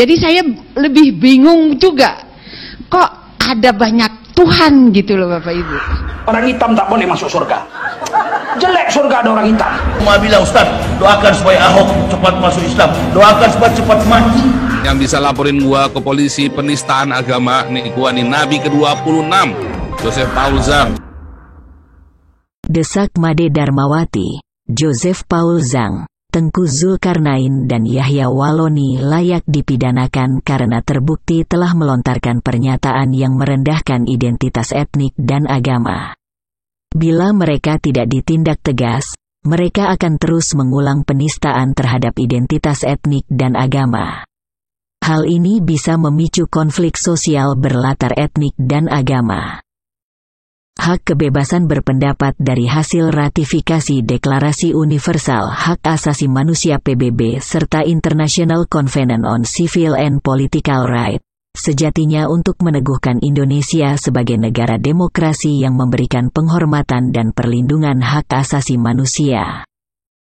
Jadi saya lebih bingung juga, kok ada banyak Tuhan gitu loh Bapak Ibu. Orang hitam tak boleh masuk surga. Jelek surga ada orang hitam. Bila Ustaz, doakan supaya Ahok cepat masuk Islam, doakan supaya cepat mati. Yang bisa laporin gua ke polisi penistaan agama nih, gua nih Nabi ke-26 Joseph Paul Zhang. Desak Made Darmawati, Joseph Paul Zhang, Tengku Zulkarnain dan Yahya Waloni layak dipidanakan karena terbukti telah melontarkan pernyataan yang merendahkan identitas etnik dan agama. Bila mereka tidak ditindak tegas, mereka akan terus mengulang penistaan terhadap identitas etnik dan agama. Hal ini bisa memicu konflik sosial berlatar etnik dan agama. Hak kebebasan berpendapat dari hasil ratifikasi Deklarasi Universal Hak Asasi Manusia PBB serta International Covenant on Civil and Political Rights, sejatinya untuk meneguhkan Indonesia sebagai negara demokrasi yang memberikan penghormatan dan perlindungan hak asasi manusia.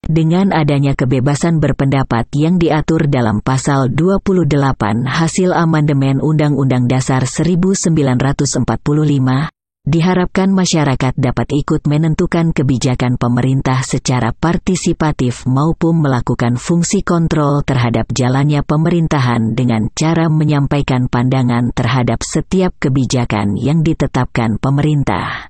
Dengan adanya kebebasan berpendapat yang diatur dalam Pasal 28 hasil amandemen Undang-Undang Dasar 1945, diharapkan masyarakat dapat ikut menentukan kebijakan pemerintah secara partisipatif maupun melakukan fungsi kontrol terhadap jalannya pemerintahan dengan cara menyampaikan pandangan terhadap setiap kebijakan yang ditetapkan pemerintah.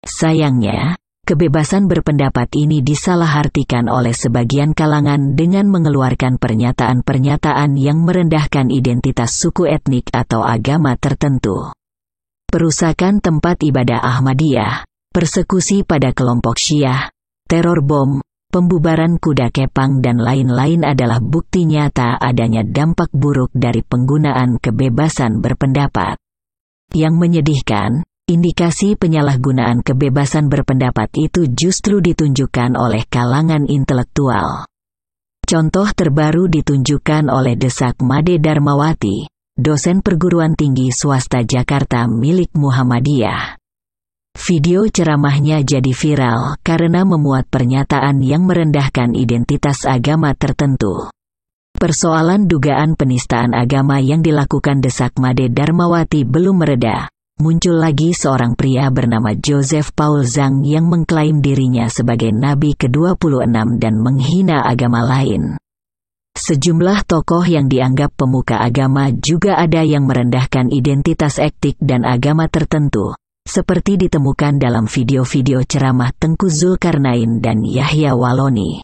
Sayangnya, kebebasan berpendapat ini disalahartikan oleh sebagian kalangan dengan mengeluarkan pernyataan-pernyataan yang merendahkan identitas suku etnik atau agama tertentu. Perusakan tempat ibadah Ahmadiyah, persekusi pada kelompok Syiah, teror bom, pembubaran kuda kepang dan lain-lain adalah bukti nyata adanya dampak buruk dari penggunaan kebebasan berpendapat. Yang menyedihkan, indikasi penyalahgunaan kebebasan berpendapat itu justru ditunjukkan oleh kalangan intelektual. Contoh terbaru ditunjukkan oleh Desak Made Darmawati, dosen perguruan tinggi swasta Jakarta milik Muhammadiyah. Video ceramahnya jadi viral karena memuat pernyataan yang merendahkan identitas agama tertentu. Persoalan dugaan penistaan agama yang dilakukan Desak Made Darmawati belum mereda. Muncul lagi seorang pria bernama Joseph Paul Zhang yang mengklaim dirinya sebagai Nabi ke-26 dan menghina agama lain. Sejumlah tokoh yang dianggap pemuka agama juga ada yang merendahkan identitas etnik dan agama tertentu, seperti ditemukan dalam video-video ceramah Tengku Zulkarnain dan Yahya Waloni.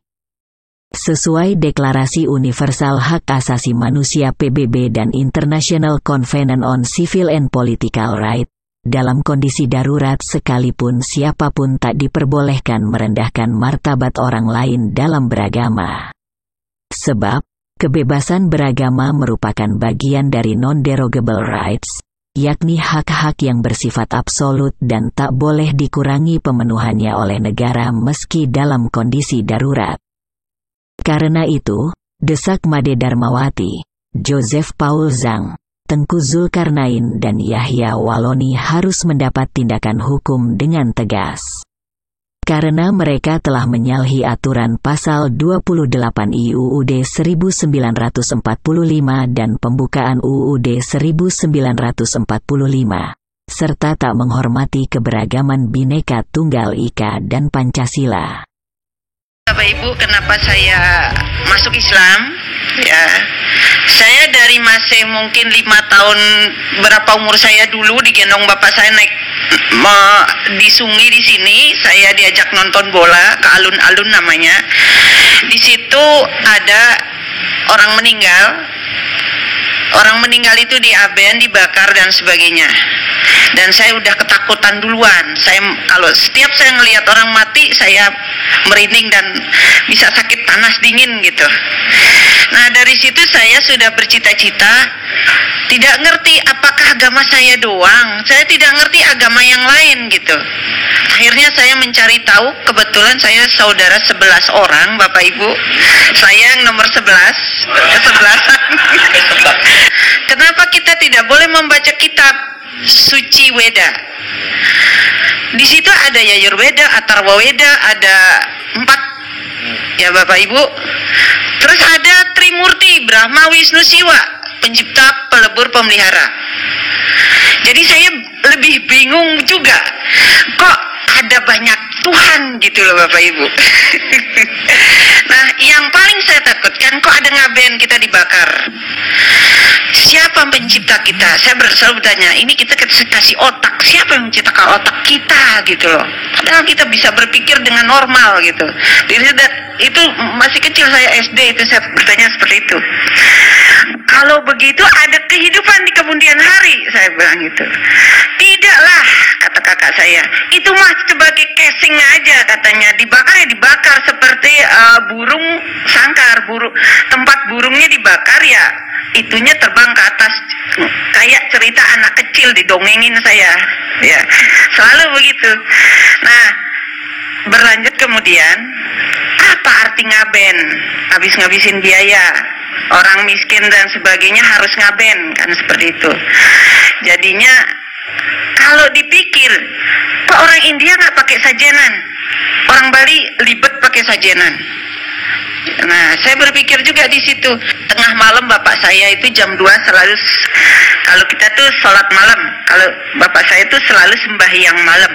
Sesuai Deklarasi Universal Hak Asasi Manusia PBB dan International Covenant on Civil and Political Rights, dalam kondisi darurat sekalipun siapapun tak diperbolehkan merendahkan martabat orang lain dalam beragama. Sebab, kebebasan beragama merupakan bagian dari non-derogable rights, yakni hak-hak yang bersifat absolut dan tak boleh dikurangi pemenuhannya oleh negara meski dalam kondisi darurat. Karena itu, Desak Made Darmawati, Joseph Paul Zhang, Tengku Zulkarnain dan Yahya Waloni harus mendapat tindakan hukum dengan tegas. Karena mereka telah menyalahi aturan Pasal 28 UUD 1945 dan pembukaan UUD 1945, serta tak menghormati keberagaman Bhinneka Tunggal Ika dan Pancasila. Bapak Ibu, kenapa saya masuk Islam? Ya, saya dari masih mungkin 5 tahun, berapa umur saya dulu digendong bapak saya naik di sungai di sini, saya diajak nonton bola ke alun-alun namanya. Di situ ada orang meninggal. Orang meninggal itu diaben, dibakar dan sebagainya. Dan saya udah ketakutan duluan. Kalau setiap saya ngelihat orang mati, saya merinding dan bisa sakit panas dingin gitu. Nah, dari situ saya sudah bercita-cita, tidak ngerti apakah agama saya doang. Saya tidak ngerti agama yang lain gitu. Akhirnya saya mencari tahu, kebetulan saya saudara 11 orang, Bapak Ibu. Saya yang nomor 11, kesebelasan. Kenapa kita tidak boleh membaca kitab suci Weda? Di situ ada Yajurweda, Atharva Weda, ada 4 ya Bapak Ibu. Terus ada Trimurti Trimurti, Brahma, Wisnu, Siwa, pencipta, pelebur, pemelihara. Jadi saya lebih bingung juga, kok ada banyak Tuhan gitu loh Bapak Ibu. Nah, yang paling saya takutkan, kok ada ngaben kita dibakar. Siapa pencipta kita? Saya selalu bertanya, ini kita kasih otak, siapa yang menciptakan otak kita gitu loh. Padahal kita bisa berpikir dengan normal gitu. Itu masih kecil, saya SD itu saya bertanya seperti itu. Kalau begitu ada kehidupan di kemudian hari, saya bilang gitu. Tidaklah, kata kakak saya, itu mah sebagai casing aja katanya, dibakar ya dibakar seperti burung sangkar, tempat burungnya dibakar ya itunya terbang ke atas, kayak cerita anak kecil didongengin saya, ya selalu begitu. Nah, berlanjut kemudian, apa arti ngaben? Habis ngabisin biaya, orang miskin dan sebagainya harus ngaben, kan seperti itu. Jadinya kalau dipikir, kok orang India nggak pakai sajenan, orang Bali libet pakai sajenan. Nah, saya berpikir juga di situ. Tengah malam bapak saya itu jam 2 selalu, kalau kita tuh sholat malam, kalau bapak saya itu selalu sembahyang malam.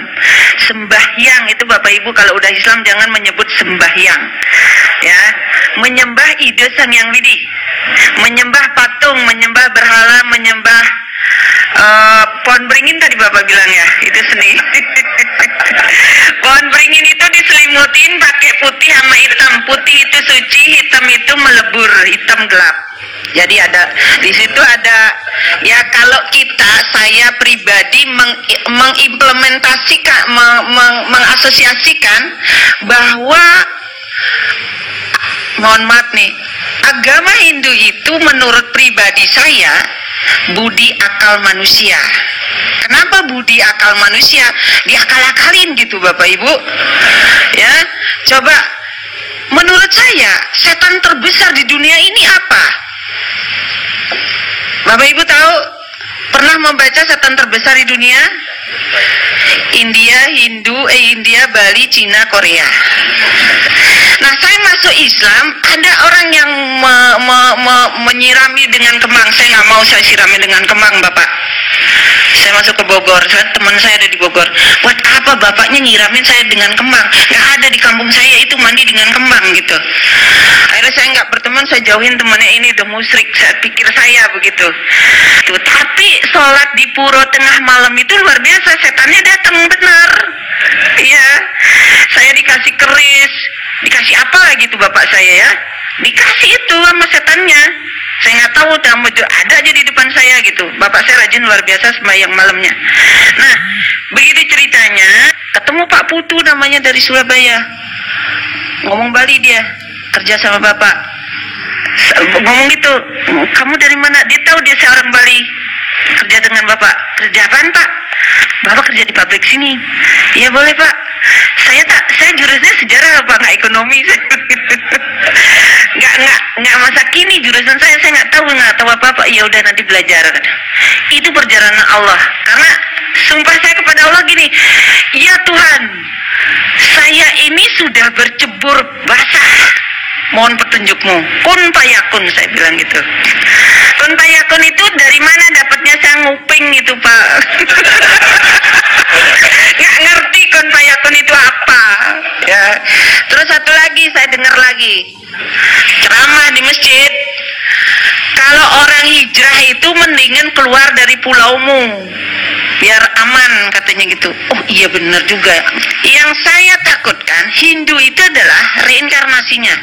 Sembahyang itu Bapak Ibu kalau udah Islam jangan menyebut sembahyang, ya, menyembah ide Sang Yang Widi, menyembah patung, menyembah berhala, menyembah pohon beringin tadi Bapak bilang ya, itu seni. Pohon beringin itu diselimutin pakai putih sama hitam. Putih itu suci, hitam itu melebur, hitam gelap. Jadi ada di situ ada, ya kalau saya pribadi mengimplementasikan, mengasosiasikan bahwa, mohon maaf nih, agama Hindu itu menurut pribadi saya budi akal manusia. Kenapa budi akal manusia? Diakal-akalin gitu Bapak Ibu. Ya, coba menurut saya setan terbesar di dunia ini apa? Bapak Ibu tahu, pernah membaca setan terbesar di dunia? India, Bali, Cina, Korea. Nah, saya masuk Islam, ada orang yang menyirami dengan kembang. Saya nggak mau saya sirami dengan kembang, Bapak. Saya masuk ke Bogor, teman saya ada di Bogor. Buat apa bapaknya nyiramin saya dengan kembang? Nggak ada di kampung saya itu mandi dengan kembang gitu. Akhirnya saya nggak berteman, saya jauhin temannya, ini udah musyrik, saya pikir saya begitu. Tapi sholat di puro tengah malam itu luar biasa, setannya datang benar. Iya, saya dikasih keris, dikasih apa lagi tuh bapak saya ya? Dikasih itu sama setannya. Saya nggak tahu, ada aja di depan saya gitu. Bapak saya rajin luar biasa sembahyang malamnya. Nah, begitu ceritanya, ketemu Pak Putu namanya dari Surabaya. Ngomong Bali dia, kerja sama bapak. Ngomong gitu, kamu dari mana? Dia tahu dia seorang Bali. Kerja dengan bapak. Kerja apaan Pak? Bapak kerja di pabrik sini. Iya boleh Pak. Saya jurusnya sejarah Pak, nggak ekonomi. nggak masa kini jurusan saya nggak tahu apa. Ya udah nanti belajar. Itu perjalanan Allah. Karena sumpah saya kepada Allah gini, ya Tuhan, saya ini sudah bercebur basah. Mohon petunjukmu. Kun payakun, saya bilang gitu. Kun payakun itu dari mana dapatnya? Saya nguping itu Pak. Nggak ngerti kun payakun itu apa. Ya. Terus satu lagi saya dengar lagi ceramah di masjid. Kalau orang hijrah itu mendingan keluar dari pulaumu biar aman katanya gitu. Oh iya benar juga. Yang saya takutkan Hindu itu adalah reinkarnasinya,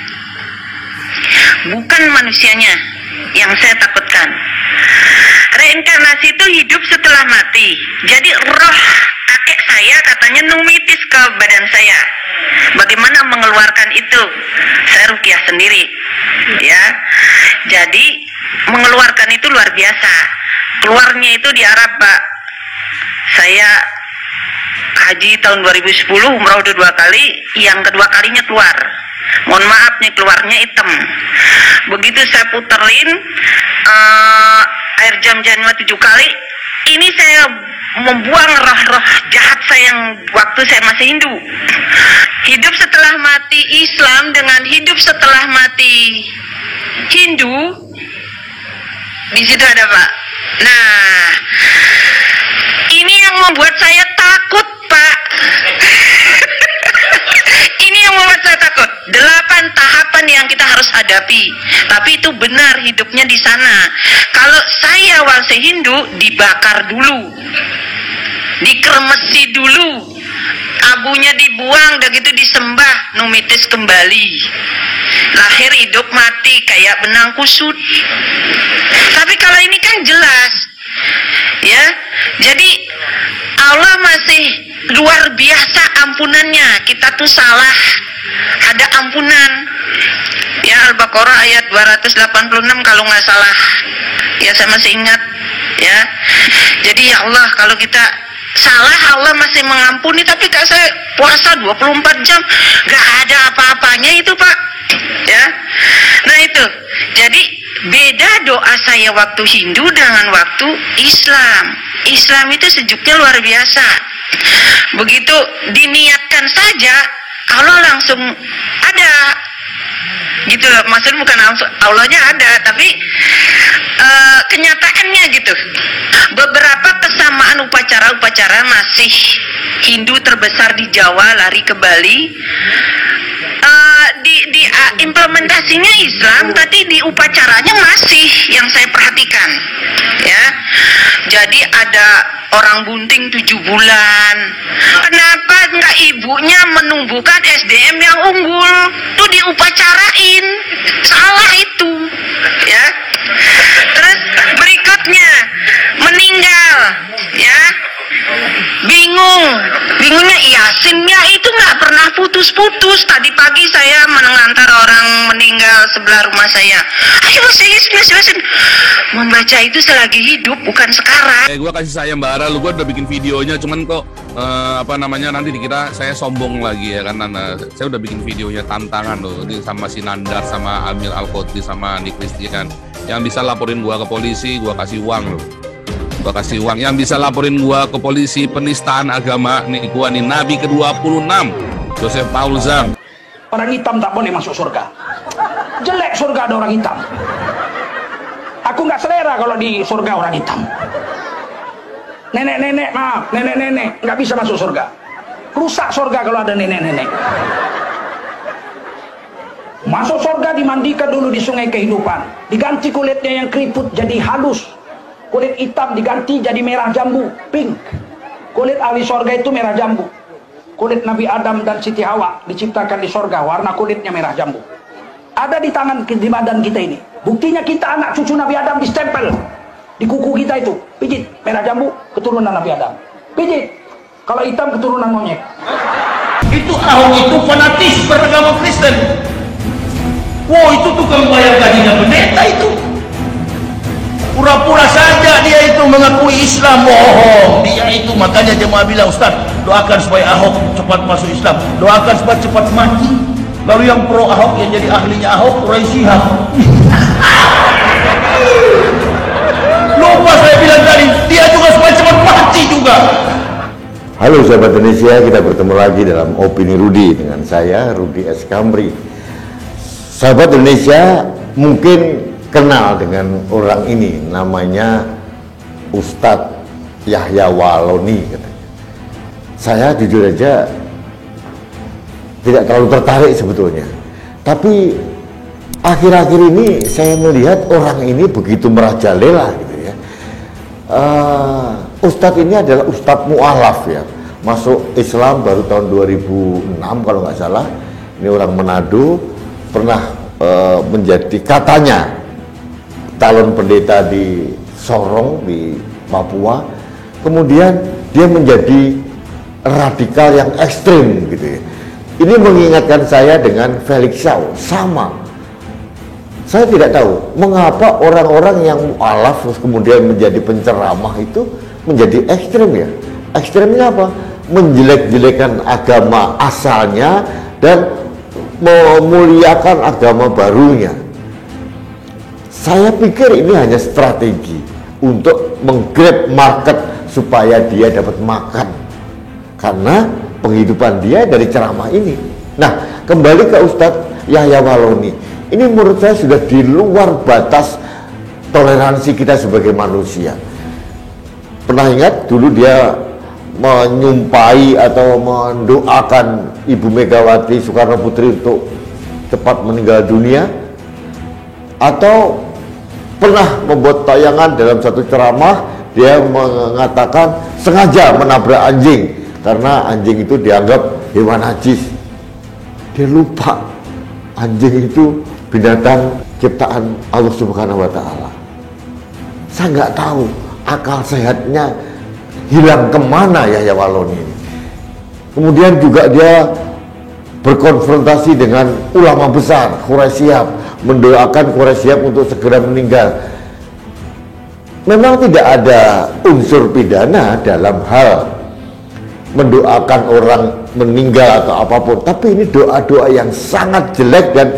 bukan manusianya yang saya takutkan. Reinkarnasi itu hidup setelah mati. Jadi roh kakek saya katanya numitis ke badan saya. Bagaimana mengeluarkan itu? Saya ruqyah sendiri. Ya. Jadi mengeluarkan itu luar biasa. Keluarnya itu di Arab, Pak. Saya haji tahun 2010, umrah udah 2 kali, yang kedua kalinya keluar. Mohon maaf nih, keluarnya hitam. Begitu saya puterin air jam-jamnya 7 kali, ini saya membuang roh-roh jahat saya yang waktu saya masih Hindu. hidup setelah mati Islam dengan hidup setelah mati Hindu, di situ ada Pak. Nah, ini yang membuat saya takut Pak. Ini yang membuat saya takut. 8 tahapan yang kita harus hadapi. Tapi itu benar hidupnya di sana. Kalau saya warga Hindu, dibakar dulu, dikremesi dulu, abunya dibuang, udah gitu disembah, numitis kembali, lahir hidup mati kayak benang kusut. Tapi kalau ini kan jelas, ya. Jadi Allah masih luar biasa ampunannya. Kita tuh salah, ada ampunan. Ya, Al-Baqarah ayat 286 kalau nggak salah. Ya, saya masih ingat. Ya, jadi ya Allah, kalau kita salah Allah masih mengampuni. Tapi kalau saya puasa 24 jam nggak ada apa-apanya itu Pak. Ya, nah itu. Jadi beda doa saya waktu Hindu dengan waktu Islam. Islam itu sejuknya luar biasa. Begitu diniatkan saja, Allah langsung ada. Gitu loh, maksudnya bukan langsung Allahnya ada, tapi kenyataannya gitu. Beberapa kesamaan upacara-upacara masih Hindu terbesar di Jawa lari ke Bali. Di implementasinya Islam, tapi di upacaranya masih yang saya perhatikan, ya. Jadi ada orang bunting 7 bulan. Kenapa nggak ibunya menumbuhkan SDM yang unggul? Tuh diupacarain, salah itu, ya. Terus berikutnya meninggal, ya. Bingungnya Yasinnya itu nggak pernah putus-putus. Tadi pagi saya mengantar orang meninggal sebelah rumah saya. Ayo Yasin. Membaca itu selagi hidup, bukan sekarang. Gue kasih sayang Mbak Ara, gue udah bikin videonya, cuman kok nanti dikira saya sombong lagi ya kan. Saya udah bikin videonya tantangan loh, ini sama si Nandar, sama Amil Al-Qodri, sama Nick Christian. Yang bisa laporin gue ke polisi, gue kasih uang loh. Gua kasih uang. Yang bisa laporin gua ke polisi penistaan agama nih, gua nih Nabi ke-26 Joseph Paul Zam. Orang hitam tak boleh masuk surga. Jelek surga ada orang hitam. Aku nggak selera kalau di surga orang hitam. Nenek-nenek, maaf, nenek-nenek nggak bisa masuk surga. Rusak surga kalau ada nenek-nenek. Masuk surga dimandikan dulu di sungai kehidupan, diganti kulitnya yang keriput jadi halus. Kulit hitam diganti jadi merah jambu, pink. Kulit ahli sorga itu merah jambu. Kulit Nabi Adam dan Siti Hawa diciptakan di sorga, warna kulitnya merah jambu. Ada di tangan, di badan kita ini. Buktinya kita anak cucu Nabi Adam distempel di kuku kita itu. Pijit, merah jambu, keturunan Nabi Adam. Pijit, kalau hitam keturunan monyet. Itu Ahok itu fanatis beragama Kristen. Wow, itu tukang bayar gajinya pendeta itu. Pura-pura saja dia itu mengakui Islam, bohong. Dia itu, makanya jemaah bilang, Ustaz, doakan supaya Ahok cepat masuk Islam, doakan supaya cepat mati. Lalu yang pro Ahok, yang jadi ahlinya Ahok, Rai Shihab. Lupa saya bilang tadi, dia juga supaya cepat mati juga. Halo sahabat Indonesia, kita bertemu lagi dalam Opini Rudi dengan saya, Rudi S. Kamri. Sahabat Indonesia mungkin kenal dengan orang ini, namanya Ustadz Yahya Waloni katanya. Saya jujur aja tidak terlalu tertarik sebetulnya, tapi akhir-akhir ini saya melihat orang ini begitu merajalela gitu ya. Ustadz ini adalah Ustadz mu'alaf ya, masuk Islam baru tahun 2006 kalau nggak salah. Ini orang Manado, pernah menjadi katanya calon pendeta di Sorong di Papua, kemudian dia menjadi radikal yang ekstrim gitu ya. Ini mengingatkan saya dengan Felix Shaw, sama. Saya tidak tahu mengapa orang-orang yang mu'alaf terus kemudian menjadi penceramah itu menjadi ekstrim ya. Ekstrimnya apa? Menjelek-jelekan agama asalnya dan memuliakan agama barunya. Saya pikir ini hanya strategi untuk menggrab market supaya dia dapat makan, karena penghidupan dia dari ceramah ini. Nah, kembali ke Ustadz Yahya Walloni. Ini menurut saya sudah di luar batas toleransi kita sebagai manusia. Pernah ingat dulu dia menyumpahi atau mendoakan Ibu Megawati Soekarno Putri untuk cepat meninggal dunia? Atau pernah membuat tayangan dalam satu ceramah, dia mengatakan sengaja menabrak anjing karena anjing itu dianggap hewan najis. Dia lupa anjing itu binatang ciptaan Allah Subhanahu wa Ta'ala. Saya nggak tahu akal sehatnya hilang kemana Yahya Walloni ini. Kemudian juga dia berkonfrontasi dengan ulama besar Quraisy Shihab, mendoakan Quraisy Shihab untuk segera meninggal. Memang tidak ada unsur pidana dalam hal mendoakan orang meninggal atau apapun, tapi ini doa-doa yang sangat jelek dan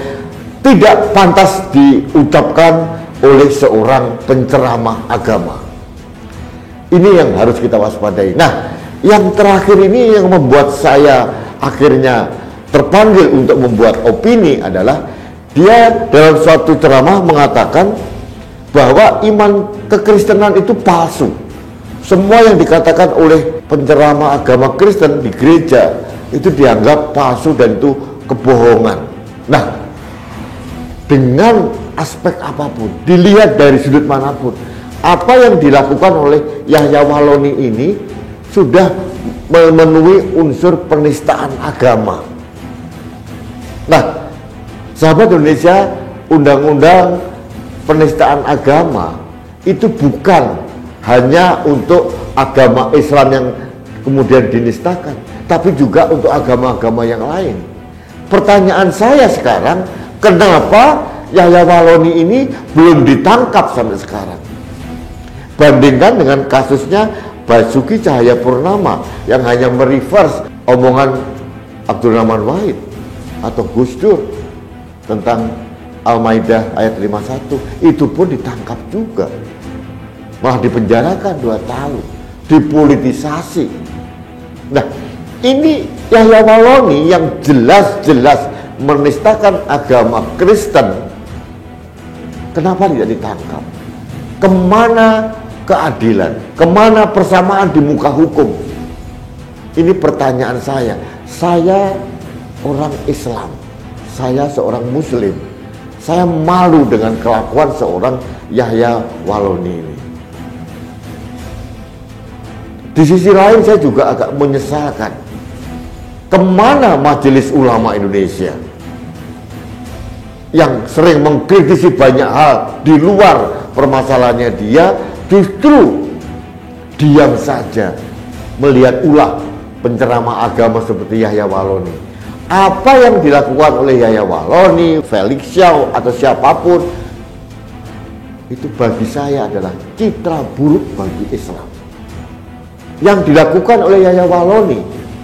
tidak pantas diucapkan oleh seorang penceramah agama. Ini yang harus kita waspadai. Nah, yang terakhir ini yang membuat saya akhirnya terpanggil untuk membuat opini adalah dia dalam suatu ceramah mengatakan bahwa iman kekristenan itu palsu. Semua yang dikatakan oleh penceramah agama Kristen di gereja itu dianggap palsu dan itu kebohongan. Nah, dengan aspek apapun, dilihat dari sudut manapun, apa yang dilakukan oleh Yahya Walloni ini sudah memenuhi unsur penistaan agama. Nah, sahabat Indonesia, undang-undang penistaan agama itu bukan hanya untuk agama Islam yang kemudian dinistakan, tapi juga untuk agama-agama yang lain. Pertanyaan saya sekarang, kenapa Yahya Walloni ini belum ditangkap sampai sekarang? Bandingkan dengan kasusnya Basuki Cahayapurnama yang hanya mereverse omongan Abdul Rahman Wahid atau Gus Dur tentang Al-Maidah ayat 51, itu pun ditangkap juga, malah dipenjarakan 2 tahun, dipolitisasi. Nah, ini Yahya Walloni yang jelas-jelas menistakan agama Kristen, kenapa tidak ditangkap? Kemana keadilan? Kemana persamaan di muka hukum? Ini pertanyaan saya. Saya orang Islam, saya seorang Muslim, saya malu dengan kelakuan seorang Yahya Walloni ini. Di sisi lain saya juga agak menyesalkan, kemana Majelis Ulama Indonesia yang sering mengkritisi banyak hal di luar permasalahannya, dia justru diam saja melihat ulah penceramah agama seperti Yahya Walloni. Apa yang dilakukan oleh Yahya Walloni, Felix Xiao atau siapapun itu bagi saya adalah citra buruk bagi Islam. Yang dilakukan oleh Yahya Walloni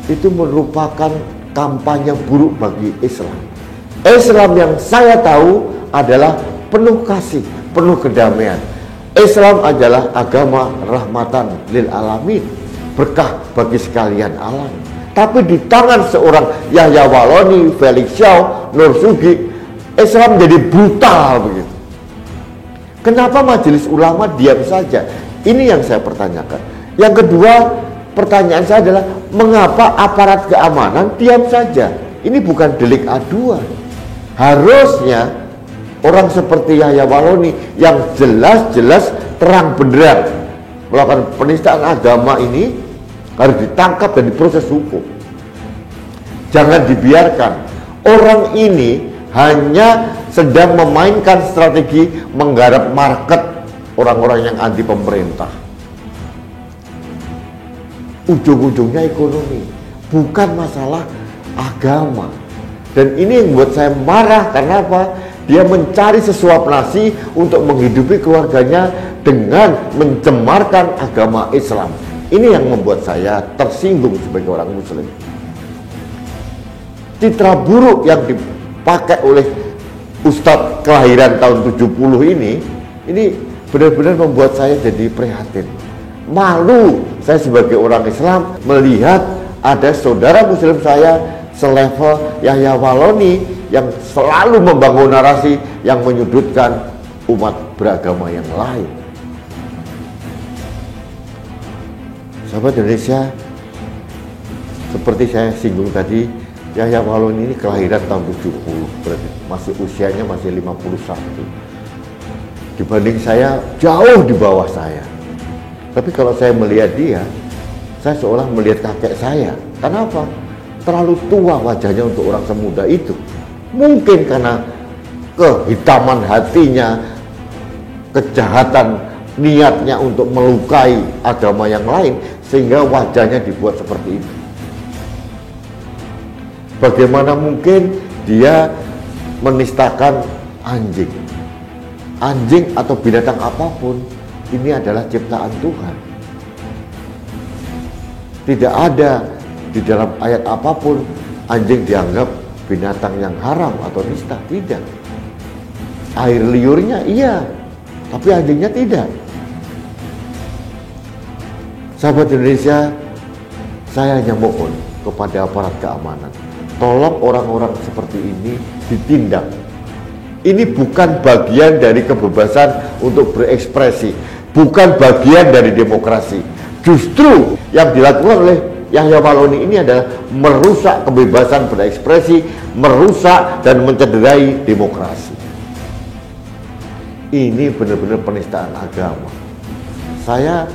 itu merupakan kampanye buruk bagi Islam. Islam yang saya tahu adalah penuh kasih, penuh kedamaian. Islam adalah agama rahmatan lil alamin, berkah bagi sekalian alam. Tapi di tangan seorang Yahya Walloni, Felix Xiao, Nur Sugi, Islam jadi brutal begitu. Kenapa Majelis Ulama diam saja? Ini yang saya pertanyakan. Yang kedua, pertanyaan saya adalah mengapa aparat keamanan diam saja? Ini bukan delik aduan. Harusnya orang seperti Yahya Walloni yang jelas-jelas terang benderang melakukan penistaan agama ini harus ditangkap dan diproses hukum. Jangan dibiarkan. Orang ini hanya sedang memainkan strategi menggarap market orang-orang yang anti pemerintah. Ujung-ujungnya ekonomi, bukan masalah agama. Dan ini yang membuat saya marah. Karena apa? Dia mencari sesuap nasi untuk menghidupi keluarganya dengan mencemarkan agama Islam. Ini yang membuat saya tersinggung sebagai orang Muslim. Citra buruk yang dipakai oleh Ustadz kelahiran tahun 70 ini benar-benar membuat saya jadi prihatin. Malu saya sebagai orang Islam melihat ada saudara Muslim saya selevel Yahya Walloni yang selalu membangun narasi yang menyudutkan umat beragama yang lain. Sahabat Indonesia, seperti saya singgung tadi, Yahya Walloni ini kelahiran tahun 70, berarti masih usianya masih 51. Dibanding saya, jauh di bawah saya. Tapi kalau saya melihat dia, saya seolah melihat kakek saya. Kenapa? Terlalu tua wajahnya untuk orang semuda itu. Mungkin karena kehitaman hatinya, kejahatan niatnya untuk melukai agama yang lain, sehingga wajahnya dibuat seperti itu. Bagaimana mungkin dia menistakan anjing? Anjing atau binatang apapun, ini adalah ciptaan Tuhan. Tidak ada di dalam ayat apapun anjing dianggap binatang yang haram atau nista, tidak. Air liurnya iya, tapi anjingnya tidak. Sahabat Indonesia, saya hanya mohon kepada aparat keamanan, tolong orang-orang seperti ini ditindak. Ini bukan bagian dari kebebasan untuk berekspresi, bukan bagian dari demokrasi. Justru yang dilakukan oleh Yahya Walloni ini adalah merusak kebebasan berekspresi, merusak dan mencederai demokrasi. Ini benar-benar penistaan agama. Saya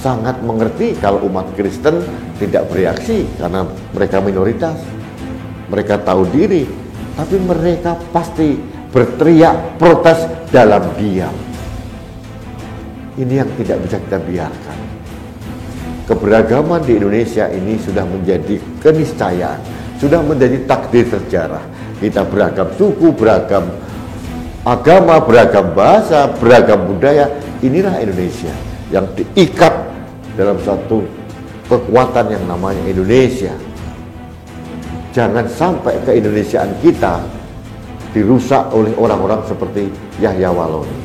sangat mengerti kalau umat Kristen tidak bereaksi karena mereka minoritas. Mereka tahu diri, tapi mereka pasti berteriak protes dalam diam. Ini yang tidak bisa kita biarkan. Keberagaman di Indonesia ini sudah menjadi keniscayaan, sudah menjadi takdir sejarah. Kita beragam suku, beragam agama, beragam bahasa, beragam budaya. Inilah Indonesia yang diikat dalam satu kekuatan yang namanya Indonesia. Jangan sampai keindonesiaan kita dirusak oleh orang-orang seperti Yahya Walloni.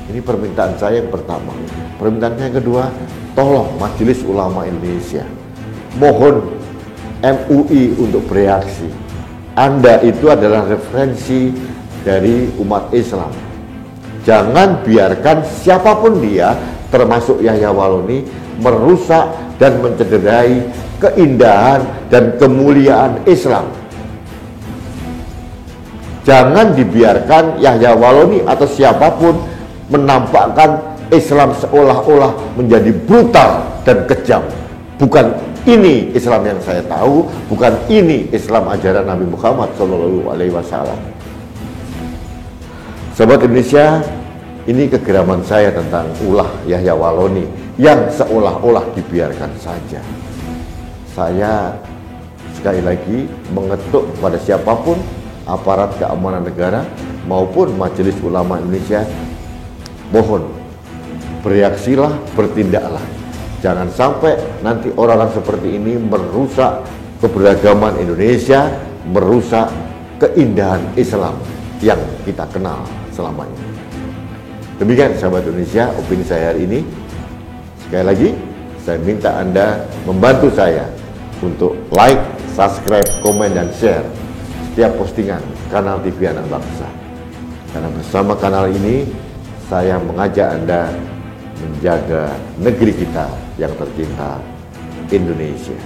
Ini permintaan saya yang pertama. Permintaan saya yang kedua, tolong Majelis Ulama Indonesia, mohon MUI untuk bereaksi. Anda itu adalah referensi dari umat Islam. Jangan biarkan siapapun dia, termasuk Yahya Walloni, merusak dan mencederai keindahan dan kemuliaan Islam. Jangan dibiarkan Yahya Walloni atau siapapun menampakkan Islam seolah-olah menjadi brutal dan kejam. Bukan ini Islam yang saya tahu, bukan ini Islam ajaran Nabi Muhammad SAW. Sahabat Indonesia, ini kegeraman saya tentang ulah Yahya Walloni yang seolah-olah dibiarkan saja. Saya sekali lagi mengetuk kepada siapapun, aparat keamanan negara maupun Majelis Ulama Indonesia, mohon bereaksilah, bertindaklah. Jangan sampai nanti orang-orang seperti ini merusak keberagaman Indonesia, merusak keindahan Islam yang kita kenal selama ini. Demikian sahabat Indonesia, opini saya hari ini. Sekali lagi, saya minta Anda membantu saya untuk like, subscribe, komen, dan share setiap postingan kanal TV Anak Bangsa. Karena bersama kanal ini, saya mengajak Anda menjaga negeri kita yang tercinta, Indonesia.